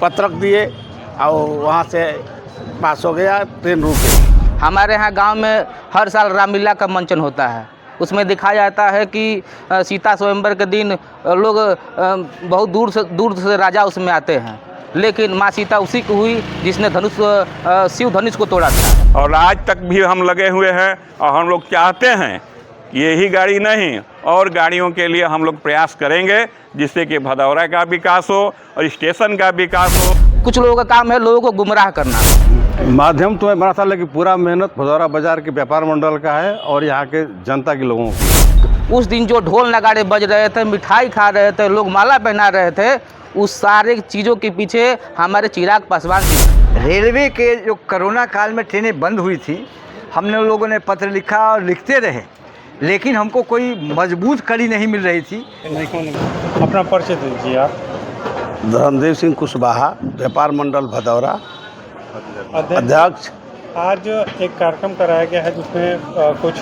पत्रक दिए और वहाँ से पास हो गया, ट्रेन रुक गई। हमारे यहाँ गांव में हर साल रामलीला का मंचन होता है। उसमें दिखाया जाता है कि सीता स्वयंवर के दिन लोग बहुत दूर से राजा उसमें आते हैं, लेकिन माँ सीता उसी की हुई जिसने शिव धनुष को तोड़ा था। और आज तक भी हम लगे हुए हैं और हम लोग चाहते हैं यही गाड़ी नहीं और गाड़ियों के लिए हम लोग प्रयास करेंगे, जिससे कि भदौरा का विकास हो और स्टेशन का विकास हो। कुछ लोगों का काम है लोगों को गुमराह करना। माध्यम तो मैं बना था, लेकिन पूरा मेहनत भदौरा बाजार के व्यापार मंडल का है और यहाँ के जनता के लोगों की। उस दिन जो ढोल नगाड़े बज रहे थे, मिठाई खा रहे थे, लोग माला पहना रहे थे, उस सारे चीज़ों के पीछे हमारे चिराग पासवान जी। रेलवे के जो कोरोना काल में ट्रेनें बंद हुई थी, हमने लोगों ने पत्र लिखा और लिखते रहे, लेकिन हमको कोई मजबूत कड़ी नहीं मिल रही थी। अपना परिचय दीजिए आप। धर्मदेव सिंह कुशवाहा, व्यापार मंडल भदौरा अध्यक्ष। आज एक कार्यक्रम कराया गया है जिसमें कुछ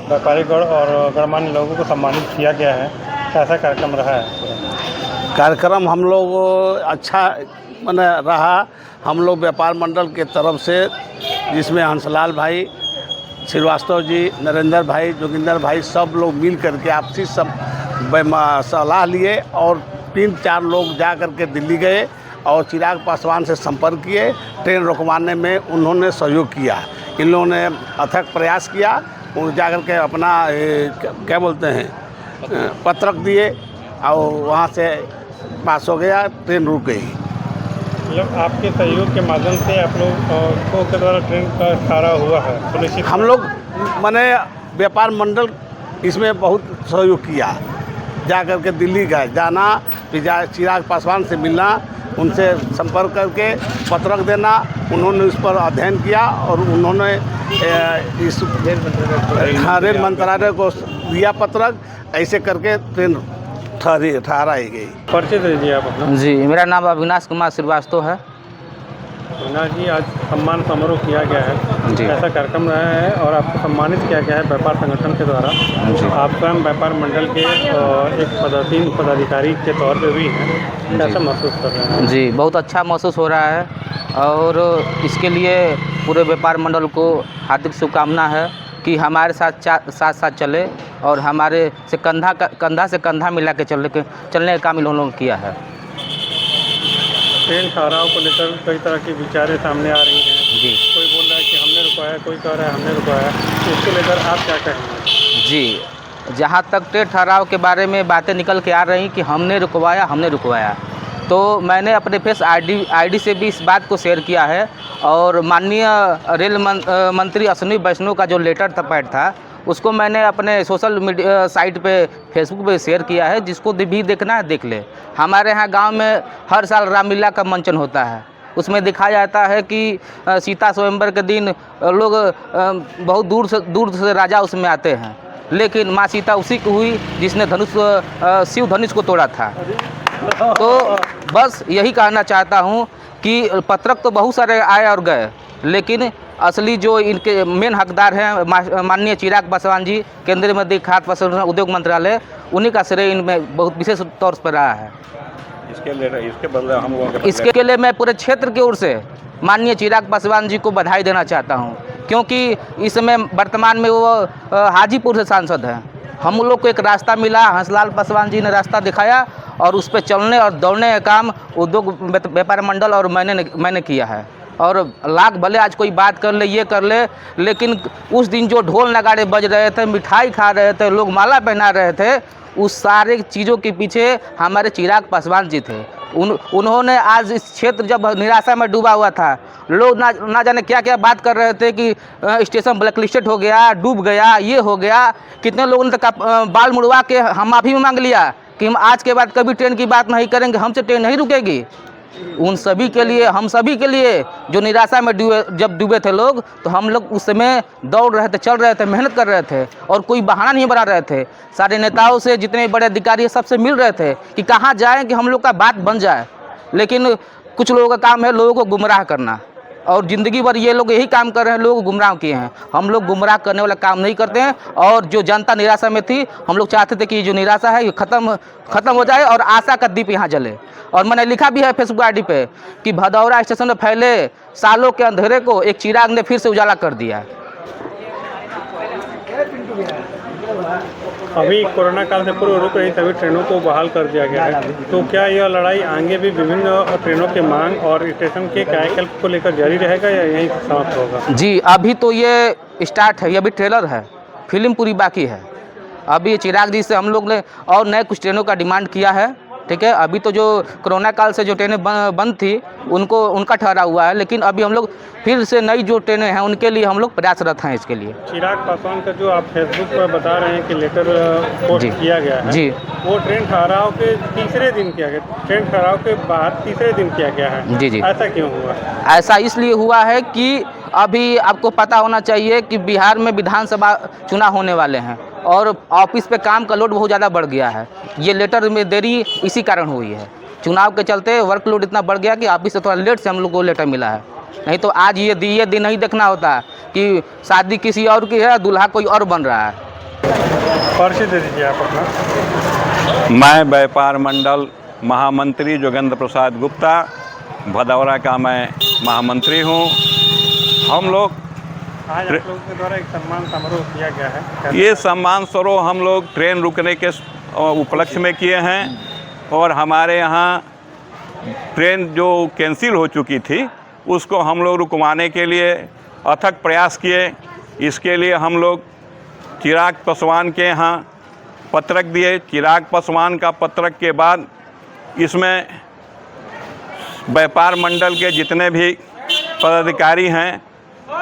व्यापारी गण और गणमान्य लोगों को सम्मानित किया गया है। कैसा कार्यक्रम रहा है? कार्यक्रम हम लोग अच्छा माने रहा। हम लोग व्यापार मंडल के तरफ से, जिसमें हंसलाल भाई, श्रीवास्तव जी, नरेंद्र भाई, जोगिंदर भाई, सब लोग मिल करके आपसी सब सलाह लिए और 3-4 लोग जा करके दिल्ली गए और चिराग पासवान से संपर्क किए। ट्रेन रुकवाने में उन्होंने सहयोग किया। इन लोगों ने अथक प्रयास किया, जा कर के अपना क्या बोलते हैं पत्रक दिए और वहाँ से पास हो गया, ट्रेन रुक गई। मतलब आपके सहयोग के माध्यम से आप लोग के द्वारा ट्रेन का ठहरा हुआ है सुनिश्चित। हम लोग माने व्यापार मंडल इसमें बहुत सहयोग किया। जा कर के दिल्ली गए, जाना, फिर चिराग पासवान से मिलना, उनसे संपर्क करके पत्रक देना, उन्होंने उस पर अध्ययन किया और उन्होंने इस रेल मंत्रालय को दिया पत्रक। ऐसे करके ट्रेन ठहराई गई। परिचय दीजिए आप अपना। जी, मेरा नाम अविनाश कुमार श्रीवास्तव है। अविनाश जी, आज सम्मान समारोह किया गया है, जी। ऐसा कार्यक्रम रहा है और आपको सम्मानित किया गया है व्यापार संगठन के द्वारा। जी। आप स्वयं व्यापार मंडल के एक पदाधिकारी के तौर पे भी हैं, कैसा महसूस कर रहे हैं? जी, बहुत अच्छा महसूस हो रहा है और इसके लिए पूरे व्यापार मंडल को हार्दिक शुभकामना है कि हमारे साथ चले और हमारे से कंधा से कंधा मिला के चलने का काम इन लोगों ने किया है। ट्रेन ठहराव को लेकर कई तरह की विचारें सामने आ रही हैं। जी। कोई बोल रहा है कि हमने रुकवाया, कोई कह रहा है हमने रुकवाया, इसको लेकर आप क्या कहेंगे? जी, जहाँ तक ट्रेन ठहराव के बारे में बातें निकल के आ रही कि हमने रुकवाया, तो मैंने अपने फेस आईडी से भी इस बात को शेयर किया है और माननीय रेल मंत्री अश्विनी वैष्णव का जो लेटर पैड था, उसको मैंने अपने सोशल मीडिया साइट पे, फेसबुक पे शेयर किया है। जिसको भी देखना है देख ले। हमारे यहाँ गांव में हर साल रामलीला का मंचन होता है। उसमें दिखाया जाता है कि सीता स्वयंवर के दिन लोग बहुत दूर से राजा उसमें आते हैं, लेकिन माँ सीता उसी की हुई जिसने शिव धनुष को तोड़ा था। तो बस यही कहना चाहता हूँ कि पत्रक तो बहुत सारे आए और गए, लेकिन असली जो इनके मेन हकदार हैं माननीय चिराग पासवान जी, केंद्रीय मंत्री खाद्य प्रसंस्करण उद्योग मंत्रालय, उन्हीं का श्रेय इनमें बहुत विशेष तौर पर रहा है। इसके लिए मैं पूरे क्षेत्र की ओर से माननीय चिराग पासवान जी को बधाई देना चाहता हूं, क्योंकि इस समय वर्तमान में वो हाजीपुर से सांसद हैं। हम लोग को एक रास्ता मिला, हंसलाल पासवान जी ने रास्ता दिखाया और उस पर चलने और दौड़ने का काम उद्योग व्यापार मंडल और मैंने किया है। और लाख भले आज कोई बात कर ले, ये कर ले, लेकिन उस दिन जो ढोल नगाड़े बज रहे थे, मिठाई खा रहे थे, लोग माला पहना रहे थे, उस सारे चीज़ों के पीछे हमारे चिराग पासवान जी थे। उन्होंने आज इस क्षेत्र जब निराशा में डूबा हुआ था, लोग ना जाने क्या क्या बात कर रहे थे कि स्टेशन ब्लैकलिस्टेड हो गया, डूब गया, ये हो गया। कितने लोगों ने तक बाल मुड़वा के हम माफ़ी मांग लिया कि हम आज के बाद कभी ट्रेन की बात नहीं करेंगे, हमसे ट्रेन नहीं रुकेगी। उन सभी के लिए, हम सभी के लिए जो निराशा में जब डूबे थे लोग, तो हम लोग उस समय दौड़ रहे थे, चल रहे थे, मेहनत कर रहे थे और कोई बहाना नहीं बना रहे थे। सारे नेताओं से, जितने बड़े अधिकारी सबसे मिल रहे थे कि कहाँ जाएं कि हम लोग का बात बन जाए, लेकिन कुछ लोगों का काम है लोगों को गुमराह करना। और ज़िंदगी भर ये लोग यही काम कर रहे हैं, लोग गुमराह किए हैं। हम लोग गुमराह करने वाला काम नहीं करते हैं। और जो जनता निराशा में थी, हम लोग चाहते थे कि जो निराशा है ये ख़त्म हो जाए और आशा का दीप यहाँ जले। और मैंने लिखा भी है फेसबुक आईडी पे कि भदौरा स्टेशन में फैले सालों के अंधेरे को एक चिराग ने फिर से उजाला कर दिया है। अभी कोरोना काल से पूर्व रुक रही सभी ट्रेनों को बहाल कर दिया गया है, तो क्या यह लड़ाई आगे भी विभिन्न ट्रेनों के मांग और स्टेशन के कायाकल्प को लेकर जारी रहेगा या यहीं समाप्त होगा? जी, अभी तो ये स्टार्ट है, ये अभी ट्रेलर है, फिल्म पूरी बाकी है। अभी चिराग जी से हम लोग ने और नए कुछ ट्रेनों का डिमांड किया है, ठीक है। अभी तो जो कोरोना काल से जो ट्रेनें बंद थी उनका ठहरा हुआ है, लेकिन अभी हम लोग फिर से नई जो ट्रेनें हैं उनके लिए हम लोग प्रयासरत हैं इसके लिए। चिराग पासवान का जो आप फेसबुक पर बता रहे हैं कि लेटर पोस्ट किया गया है, जी, वो ट्रेन ठहराव के तीसरे दिन किया गया, ट्रेन ठहराव के बाद तीसरे दिन किया गया है। जी, ऐसा क्यों हुआ? ऐसा इसलिए हुआ है कि अभी आपको पता होना चाहिए कि बिहार में विधानसभा चुनाव होने वाले हैं और ऑफिस पे काम का लोड बहुत ज़्यादा बढ़ गया है। ये लेटर में देरी इसी कारण हुई है। चुनाव के चलते वर्कलोड इतना बढ़ गया कि ऑफिस से थोड़ा लेट से हम लोग को लेटर मिला है। नहीं तो आज ये दिन नहीं देखना होता कि शादी किसी और की है, दूल्हा कोई और बन रहा है। परिचय दे दीजिए आप अपना। मैं व्यापार मंडल महामंत्री जोगेंद्र प्रसाद गुप्ता, भदौरा का मैं महामंत्री हूँ। हम लोग आज आप लोगों के द्वारा एक सम्मान समारोह किया गया है। ये सम्मान समारोह हम लोग ट्रेन रुकने के उपलक्ष्य में किए हैं और हमारे यहाँ ट्रेन जो कैंसिल हो चुकी थी उसको हम लोग रुकवाने के लिए अथक प्रयास किए। इसके लिए हम लोग चिराग पासवान के यहाँ पत्रक दिए। चिराग पासवान का पत्रक के बाद इसमें व्यापार मंडल के जितने भी पदाधिकारी हैं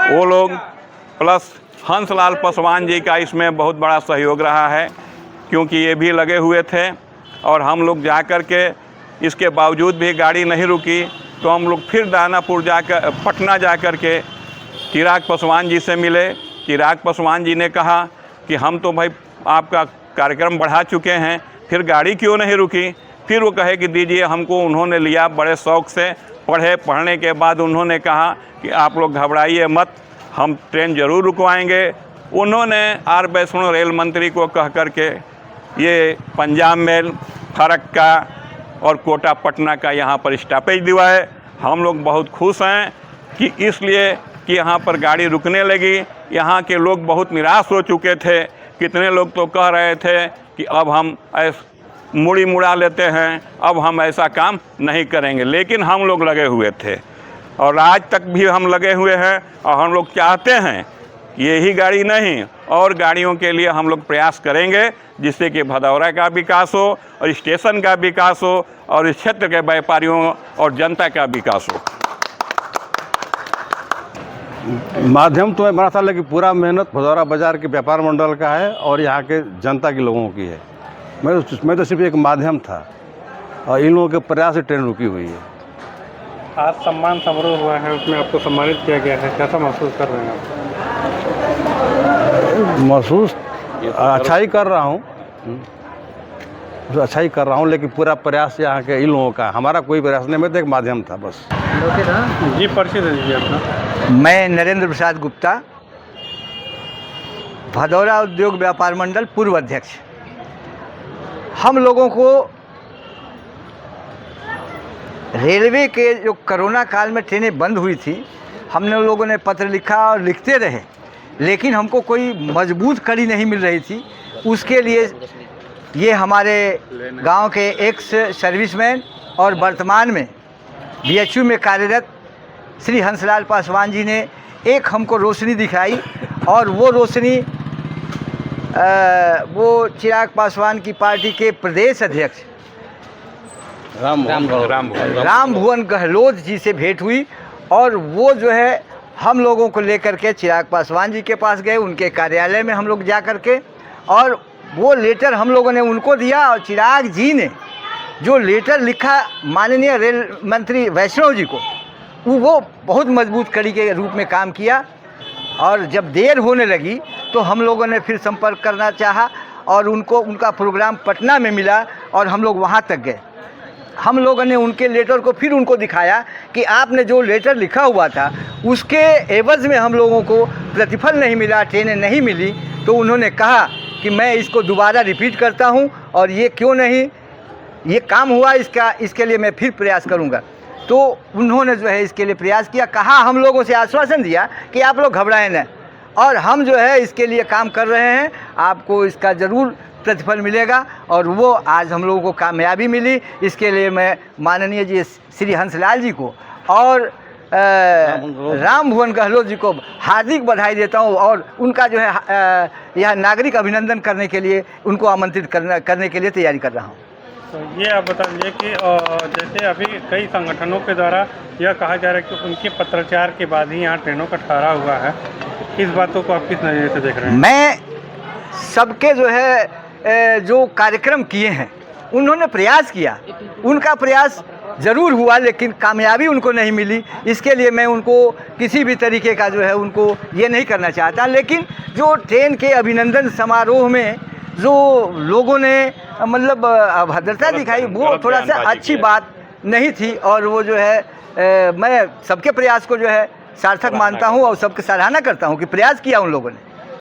वो लोग प्लस हंसलाल पासवान जी का इसमें बहुत बड़ा सहयोग रहा है, क्योंकि ये भी लगे हुए थे। और हम लोग जा कर के इसके बावजूद भी गाड़ी नहीं रुकी तो हम लोग फिर दानापुर पटना जा कर के चिराग पासवान जी से मिले। चिराग पासवान जी ने कहा कि हम तो भाई आपका कार्यक्रम बढ़ा चुके हैं, फिर गाड़ी क्यों नहीं रुकी? फिर वो कहे कि दीजिए हमको। उन्होंने लिया बड़े शौक़ से, पढ़ने के बाद उन्होंने कहा कि आप लोग घबराइए मत, हम ट्रेन ज़रूर रुकवाएंगे। उन्होंने आर वैष्णो रेल मंत्री को कह कर के ये पंजाब मेल, फरक्का और कोटा पटना का यहाँ पर स्टॉपेज दिवाए। हम लोग बहुत खुश हैं कि इसलिए कि यहाँ पर गाड़ी रुकने लगी। यहाँ के लोग बहुत निराश हो चुके थे। कितने लोग तो कह रहे थे कि अब हम मुड़ी मुड़ा लेते हैं, अब हम ऐसा काम नहीं करेंगे, लेकिन हम लोग लगे हुए थे और आज तक भी हम लगे हुए हैं। और हम लोग चाहते हैं यही गाड़ी नहीं और गाड़ियों के लिए हम लोग प्रयास करेंगे, जिससे कि भदौरा का विकास हो और स्टेशन का विकास हो और इस क्षेत्र के व्यापारियों और जनता का विकास हो। माध्यम तो मैं बना था, लेकिन पूरा मेहनत भदौरा बाज़ार के व्यापार मंडल का है और यहाँ के जनता के लोगों की है। मैं तो सिर्फ एक माध्यम था और इन लोगों के प्रयास से ट्रेन रुकी हुई है। आज सम्मान समारोह हुआ है, उसमें आपको सम्मानित किया गया है, कैसा महसूस कर रहे हैं आप? महसूस अच्छा ही कर रहा हूँ, अच्छा ही कर रहा हूँ, लेकिन पूरा प्रयास यहाँ के इन लोगों का, हमारा कोई प्रयास नहीं, मैं तो एक माध्यम था बस। जी, परिचय दे दीजिए अपना। मैं नरेंद्र प्रसाद गुप्ता, भदौरा उद्योग व्यापार मंडल पूर्व अध्यक्ष। हम लोगों को रेलवे के जो कोरोना काल में ट्रेनें बंद हुई थी, हमने लोगों ने पत्र लिखा और लिखते रहे, लेकिन हमको कोई मजबूत कड़ी नहीं मिल रही थी। उसके लिए ये हमारे गांव के एक्स सर्विसमैन और वर्तमान में बीएचयू में कार्यरत श्री हंसलाल पासवान जी ने एक हमको रोशनी दिखाई, और वो रोशनी वो चिराग पासवान की पार्टी के प्रदेश अध्यक्ष राम भुवन गहलोत जी से भेंट हुई। और वो जो है हम लोगों को लेकर के चिराग पासवान जी के पास गए, उनके कार्यालय में हम लोग जा कर के, और वो लेटर हम लोगों ने उनको दिया। और चिराग जी ने जो लेटर लिखा माननीय रेल मंत्री वैष्णव जी को, वो बहुत मजबूत कड़ी के रूप में काम किया। और जब देर होने लगी तो हम लोगों ने फिर संपर्क करना चाहा और उनका प्रोग्राम पटना में मिला और हम लोग वहाँ तक गए। हम लोगों ने उनके लेटर को फिर उनको दिखाया कि आपने जो लेटर लिखा हुआ था उसके एवज़ में हम लोगों को प्रतिफल नहीं मिला, ट्रेनें नहीं मिली। तो उन्होंने कहा कि मैं इसको दोबारा रिपीट करता हूं और ये क्यों नहीं ये काम हुआ इसके लिए मैं फिर प्रयास करूंगा। तो उन्होंने जो है इसके लिए प्रयास किया, कहा हम लोगों से आश्वासन दिया कि आप लोग घबराएं न और हम जो है इसके लिए काम कर रहे हैं, आपको इसका ज़रूर प्रतिफल मिलेगा। और वो आज हम लोगों को कामयाबी मिली। इसके लिए मैं माननीय जी श्री हंसलाल जी को और राम भुवन गहलोत जी को हार्दिक बधाई देता हूँ और उनका जो है यह नागरिक अभिनंदन करने के लिए उनको आमंत्रित करने के लिए तैयारी कर रहा हूँ। तो ये आप बता दीजिए कि जैसे अभी कई संगठनों के द्वारा यह कहा जा रहा है कि उनके पत्राचार के बाद ही यहाँ ट्रेनों का ठहराव हुआ है, इस बातों को आप किस नज़रिए से देख रहे हैं? मैं सबके जो है जो कार्यक्रम किए हैं उन्होंने प्रयास किया, उनका प्रयास ज़रूर हुआ लेकिन कामयाबी उनको नहीं मिली। इसके लिए मैं उनको किसी भी तरीके का जो है उनको ये नहीं करना चाहता। लेकिन जो ट्रेन के अभिनंदन समारोह में जो लोगों ने मतलब अभद्रता दिखाई वो थोड़ा सा अच्छी बात नहीं थी और वो जो है मैं सबके प्रयास को जो है सार्थक मानता हूँ और सबकी सराहना करता हूँ कि प्रयास किया उन लोगों ने।